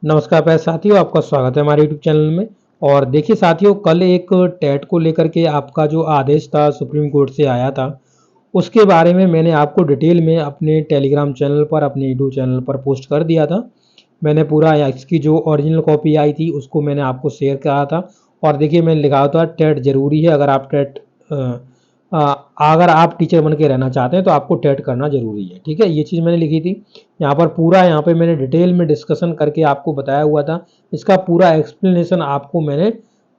नमस्कार प्यारे साथियों, आपका स्वागत है हमारे यूट्यूब चैनल में। और देखिए साथियों, कल एक टेट को लेकर के आपका जो आदेश था सुप्रीम कोर्ट से आया था, उसके बारे में मैंने आपको डिटेल में अपने टेलीग्राम चैनल पर, अपने यूट्यूब चैनल पर पोस्ट कर दिया था। मैंने पूरा इसकी जो ओरिजिनल कॉपी आई थी उसको मैंने आपको शेयर करा था। और देखिए मैंने लिखा था टेट जरूरी है, अगर आप टेट अगर आप टीचर बन के रहना चाहते हैं तो आपको टेट करना जरूरी है। ठीक है, ये चीज़ मैंने लिखी थी यहाँ पर। पूरा यहाँ पे मैंने डिटेल में डिस्कशन करके आपको बताया हुआ था। इसका पूरा एक्सप्लेनेशन आपको मैंने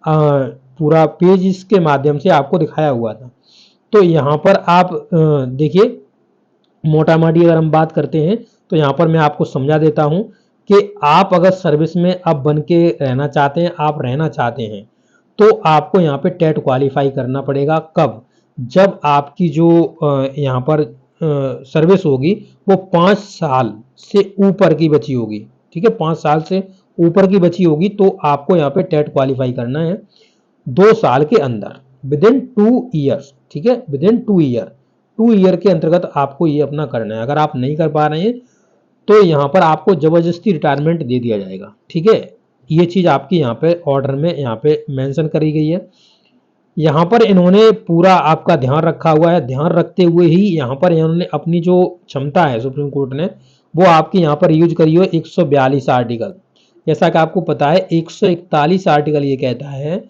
पूरा पेज इसके माध्यम से आपको दिखाया हुआ था। तो यहाँ पर आप देखिए, मोटा मोटी अगर हम बात करते हैं तो यहाँ पर मैं आपको समझा देता हूँ कि आप अगर सर्विस में अब बन के रहना चाहते हैं, आप रहना चाहते हैं, तो आपको यहाँ पे टेट क्वालिफाई करना पड़ेगा। कब? जब आपकी जो यहाँ पर सर्विस होगी वो 5 साल से ऊपर की बची होगी। ठीक है, 5 साल से ऊपर की बची होगी तो आपको यहाँ पे टेट क्वालिफाई करना है 2 साल के अंदर, विद इन 2 ईयर्स। ठीक है, विद इन 2 ईयर के अंतर्गत आपको ये अपना करना है। अगर आप नहीं कर पा रहे हैं तो यहाँ पर आपको जबरदस्ती रिटायरमेंट दे दिया जाएगा। ठीक है, ये चीज़ आपकी यहाँ पे ऑर्डर में यहाँ पे मेंशन करी गई है। यहाँ पर इन्होंने पूरा आपका ध्यान रखा हुआ है। ध्यान रखते हुए ही यहाँ पर इन्होंने अपनी जो क्षमता है सुप्रीम कोर्ट ने, वो आपकी यहाँ पर यूज करी हुई 142 आर्टिकल। जैसा कि आपको पता है 141 आर्टिकल ये कहता है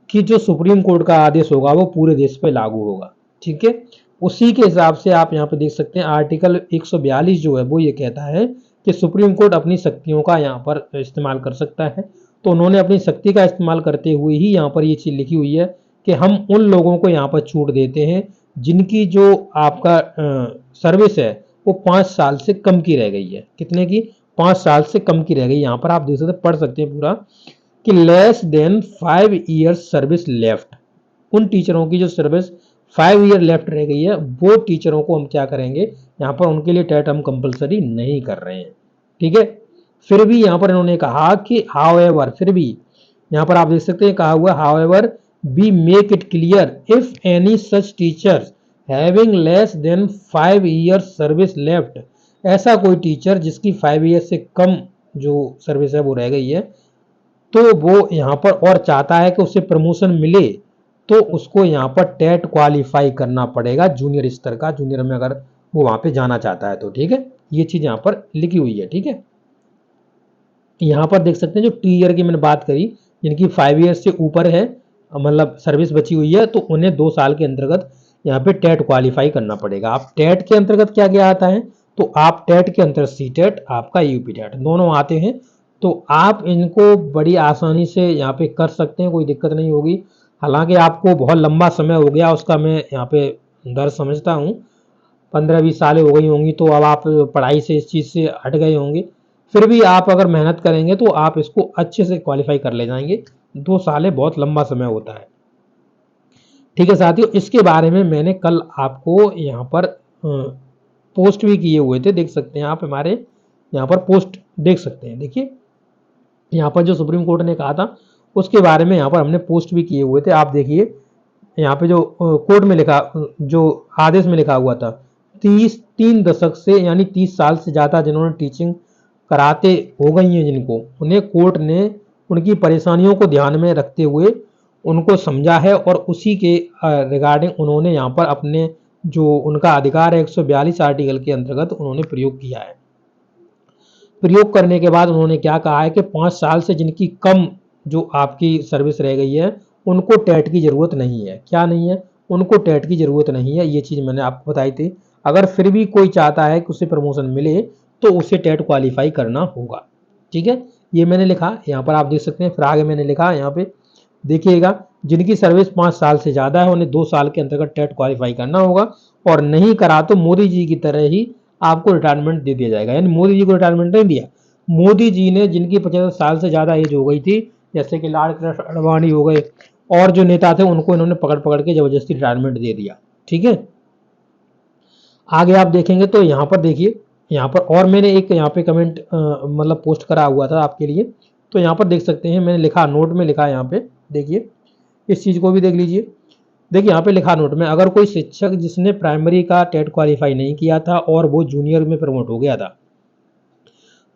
कि जो सुप्रीम कोर्ट का आदेश होगा वो पूरे देश पे लागू होगा। ठीक है, उसी के हिसाब से आप यहाँ पे देख सकते हैं आर्टिकल 142 जो है वो ये कहता है कि सुप्रीम कोर्ट अपनी शक्तियों का यहाँ पर इस्तेमाल कर सकता है। तो उन्होंने अपनी शक्ति का इस्तेमाल करते हुए ही यहाँ पर ये चीज़ लिखी हुई है कि हम उन लोगों को यहाँ पर छूट देते हैं जिनकी जो आपका सर्विस है वो 5 साल से कम की रह गई है। कितने की? 5 साल से कम की रह गई। यहाँ पर आप देख सकते पढ़ सकते हैं पूरा कि less than 5 years service left. उन टीचरों की जो सर्विस 5 ईयर लेफ्ट रह गई है वो टीचरों को हम क्या करेंगे, यहाँ पर उनके लिए टेट हम कंपलसरी नहीं कर रहे हैं। ठीक है, फिर भी यहाँ पर इन्होंने कहा कि हाउएवर, फिर भी यहाँ पर आप देख सकते हैं कहा हुआ however be make it clear if any such teachers having less than 5 years service left. ऐसा कोई टीचर जिसकी 5 ईयर से कम जो सर्विस है वो रह गई है, तो वो यहाँ पर और चाहता है कि उसे प्रमोशन मिले, तो उसको यहाँ पर टेट क्वालिफाई करना पड़ेगा जूनियर स्तर का, जूनियर में अगर वो वहाँ पे जाना चाहता है तो। ठीक है, ये चीज़ यहाँ पर लिखी हुई है। ठीक है, यहाँ पर देख सकते हैं जो 2 ईयर की मैंने बात करी, जिनकी 5 ईयर से ऊपर है, मतलब सर्विस बची हुई है, तो उन्हें 2 साल के अंतर्गत यहाँ पे टेट क्वालिफाई करना पड़ेगा। आप टेट के अंतर्गत क्या क्या आता है, तो आप टेट के अंतर्गत सी टेट, आपका यूपी टेट दोनों आते हैं। तो आप इनको बड़ी आसानी से यहाँ पे कर सकते हैं, कोई दिक्कत नहीं होगी। हालांकि आपको बहुत लंबा समय हो गया उसका, मैं यहाँ पे दर्द समझता हूँ, 15-20 सालें हो गई होंगी, तो अब आप पढ़ाई से इस चीज़ से हट गए होंगे। फिर भी आप अगर मेहनत करेंगे तो आप इसको अच्छे से क्वालिफाई कर ले जाएंगे। 2 साल बहुत लंबा समय होता है। ठीक है साथियों, इसके बारे में मैंने कल आपको यहाँ पर पोस्ट भी किए हुए थे, देख सकते हैं आप हमारे यहाँ पर पोस्ट देख सकते हैं। देखिए यहाँ पर जो सुप्रीम कोर्ट ने कहा था उसके बारे में यहाँ पर हमने पोस्ट भी किए हुए थे। आप देखिए यहाँ पे जो कोर्ट में लिखा, जो आदेश में लिखा हुआ था, 3 दशक से यानी 30 साल से ज़्यादा जिन्होंने टीचिंग कराते हो गई हैं, जिनको, उन्हें कोर्ट ने उनकी परेशानियों को ध्यान में रखते हुए उनको समझा है और उसी के रिगार्डिंग उन्होंने यहाँ पर अपने जो उनका अधिकार है 142 आर्टिकल के अंतर्गत उन्होंने प्रयोग किया है। प्रयोग करने के बाद उन्होंने क्या कहा है कि 5 साल से जिनकी कम जो आपकी सर्विस रह गई है उनको टेट की ज़रूरत नहीं है। क्या नहीं है? उनको टेट की ज़रूरत नहीं है। ये चीज़ मैंने आपको बताई थी। अगर फिर भी कोई चाहता है कि उसे प्रमोशन मिले तो उसे टेट क्वालिफाई करना होगा। ठीक है, ये मैंने लिखा, यहाँ पर आप देख सकते हैं। फिर आगे मैंने लिखा यहाँ पे देखिएगा, जिनकी सर्विस 5 साल से ज़्यादा है उन्हें 2 साल के अंतर्गत टेट क्वालिफाई करना होगा, और नहीं करा तो मोदी जी की तरह ही आपको रिटायरमेंट दे दिया जाएगा। यानी मोदी जी को रिटायरमेंट नहीं दिया, मोदी जी ने जिनकी 75 साल से ज़्यादा एज हो गई थी, जैसे कि लाल कृष्ण आडवाणी हो गए और जो नेता थे, उनको इन्होंने पकड़ पकड़ के जबरदस्ती रिटायरमेंट दे दिया। ठीक है, आगे आप देखेंगे तो यहाँ पर देखिए, यहाँ पर और मैंने एक यहाँ पे कमेंट मतलब पोस्ट करा हुआ था आपके लिए, तो यहाँ पर देख सकते हैं मैंने लिखा, नोट में लिखा, यहाँ पे देखिए, इस चीज़ को भी देख लीजिए। देखिए यहाँ पे लिखा नोट में, अगर कोई शिक्षक जिसने प्राइमरी का टेट क्वालिफाई नहीं किया था और वो जूनियर में प्रमोट हो गया था,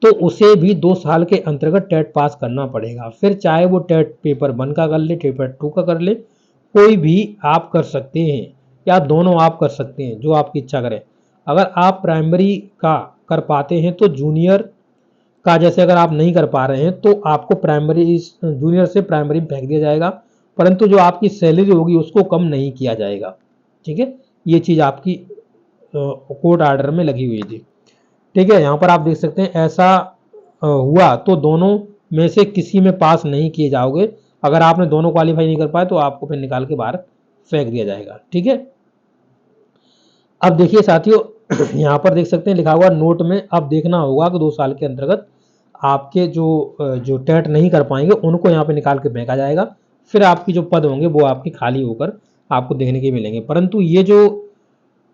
तो उसे भी 2 साल के अंतर्गत टेट पास करना पड़ेगा। फिर चाहे वो टेट पेपर 1 का कर ले, पेपर 2 का कर ले, कोई भी आप कर सकते हैं या दोनों आप कर सकते हैं, जो आपकी इच्छा करें। अगर आप प्राइमरी का कर पाते हैं तो जूनियर का, जैसे अगर आप नहीं कर पा रहे हैं तो आपको प्राइमरी जूनियर से प्राइमरी में फेंक दिया जाएगा, परंतु जो आपकी सैलरी होगी उसको कम नहीं किया जाएगा। ठीक है, ये चीज़ आपकी कोर्ट आर्डर में लगी हुई थी। ठीक है, यहाँ पर आप देख सकते हैं ऐसा हुआ तो दोनों में से किसी में पास नहीं किए जाओगे। अगर आपने दोनों क्वालिफाई नहीं कर पाए तो आपको फिर निकाल के बाहर फेंक दिया जाएगा। ठीक है, अब देखिए साथियों, यहाँ पर देख सकते हैं लिखा हुआ नोट में, अब देखना होगा कि 2 साल के अंतर्गत आपके जो टेट नहीं कर पाएंगे उनको यहाँ पे निकाल के फेंका जाएगा। फिर आपकी जो पद होंगे वो आपकी खाली होकर आपको देखने के मिलेंगे। परंतु ये जो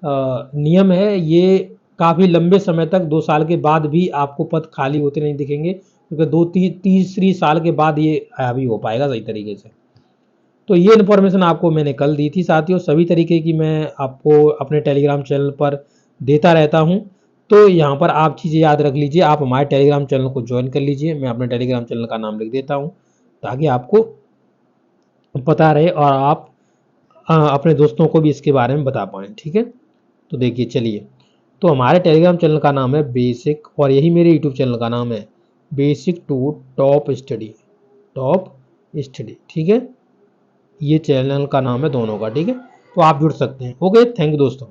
नियम है ये काफ़ी लंबे समय तक 2 साल के बाद भी आपको पद खाली होते नहीं दिखेंगे, क्योंकि तीसरी साल के बाद ये हावी हो पाएगा सही तरीके से। तो ये इन्फॉर्मेशन आपको मैंने कल दी थी साथियों। सभी तरीके की मैं आपको अपने टेलीग्राम चैनल पर देता रहता हूँ। तो यहाँ पर आप चीज़ें याद रख लीजिए, आप हमारे टेलीग्राम चैनल को ज्वाइन कर लीजिए। मैं अपने टेलीग्राम चैनल का नाम लिख देता हूँ ताकि आपको पता रहे और आप अपने दोस्तों को भी इसके बारे में बता पाएँ। ठीक है, तो देखिए चलिए, तो हमारे टेलीग्राम चैनल का नाम है बेसिक, और यही मेरे यूट्यूब चैनल का नाम है basic to top study, top study. ठीक है, ये चैनल का नाम है दोनों का। ठीक है, तो आप जुड़ सकते हैं। ओके, थैंक यू दोस्तों।